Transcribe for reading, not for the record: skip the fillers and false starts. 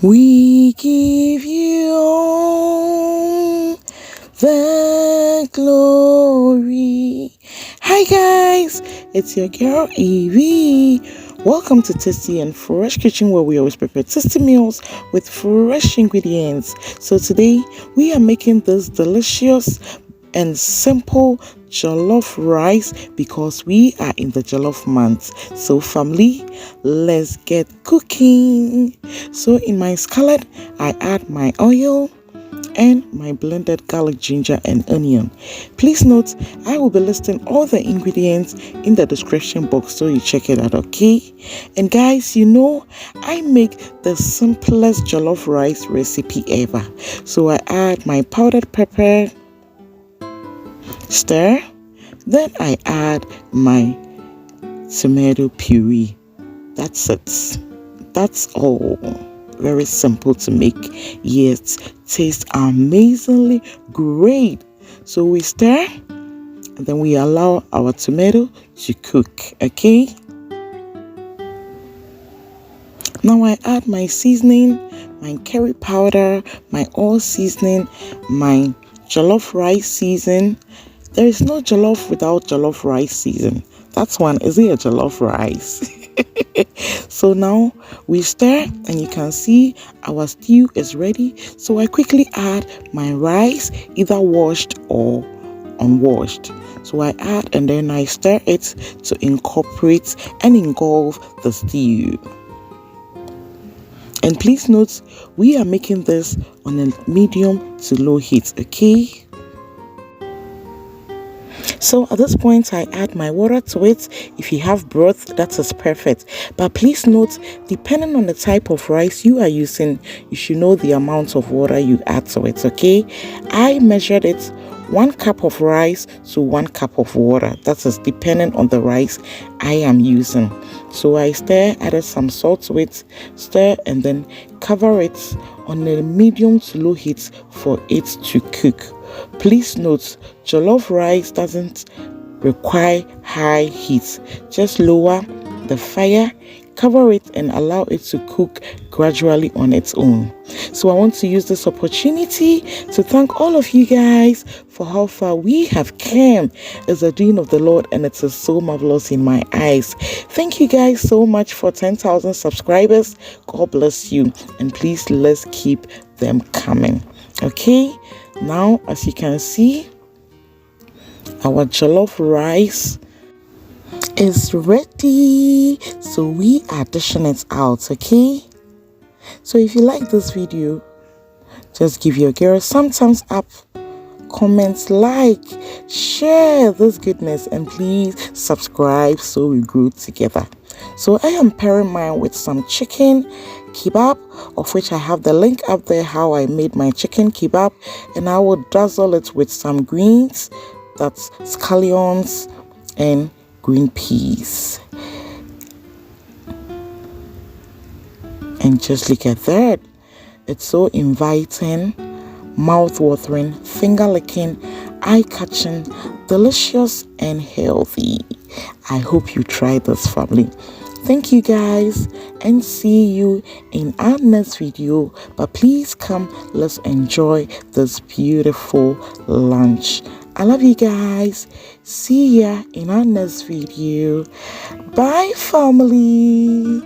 We give you all the glory. Hi guys, it's your girl Eveee. Welcome to Tasty and Fresh Kitchen, where we always prepare tasty meals with fresh ingredients. So today we are making this delicious and simple jollof rice because we are in the jollof month. So family, let's get cooking. So in my skillet, I add my oil and my blended garlic, ginger and onion. Please note, I will be listing all the ingredients in the description box, so you check it out, okay? And guys, you know I make the simplest jollof rice recipe ever. So I add my powdered pepper, stir, then I add my tomato puree. That's it. That's all. Very simple to make, yet tastes amazingly great. So we stir and then we allow our tomato to cook, okay? Now I add my seasoning, my curry powder, my oil seasoning, my jollof rice season. There is no jollof without jollof rice season. That's one. Is it a jollof rice? So now we stir and you can see our stew is ready. So I quickly add my rice, either washed or unwashed. So I add and then I stir it to incorporate and engulf the stew. And please note, we are making this on a medium to low heat, okay? So at this point, I add my water to it. If you have broth, that is perfect. But please note, depending on the type of rice you are using, you should know the amount of water you add to it, okay? I measured it 1 cup of rice to 1 cup of water. That is depending on the rice I am using. So I stir, added some salt to it, stir, and then cover it on a medium to low heat for it to cook. Please note, jollof rice doesn't require high heat. Just lower the fire, cover it and allow it to cook gradually on its own. So I want to use this opportunity to thank all of you guys for how far we have come as a doing of the Lord, and it is so marvelous in my eyes. Thank you guys so much for 10,000 subscribers. God bless you, and please let's keep them coming, okay? Now, as you can see, our jollof rice is ready. So we are dishing it out, okay? So if you like this video, just give your girl some thumbs up, comment, like, share this goodness, and please subscribe so we grow together. So I am pairing mine with some chicken kebab, of which I have the link up there how I made my chicken kebab, and I will dazzle it with some greens, that's scallions and green peas. And just look at that, it's so inviting, mouth-watering, finger-licking, eye-catching, delicious and healthy. I hope you try this, family. Thank you guys, and see you in our next video. But please come, let's enjoy this beautiful lunch. I love you guys. See ya in our next video. Bye, family.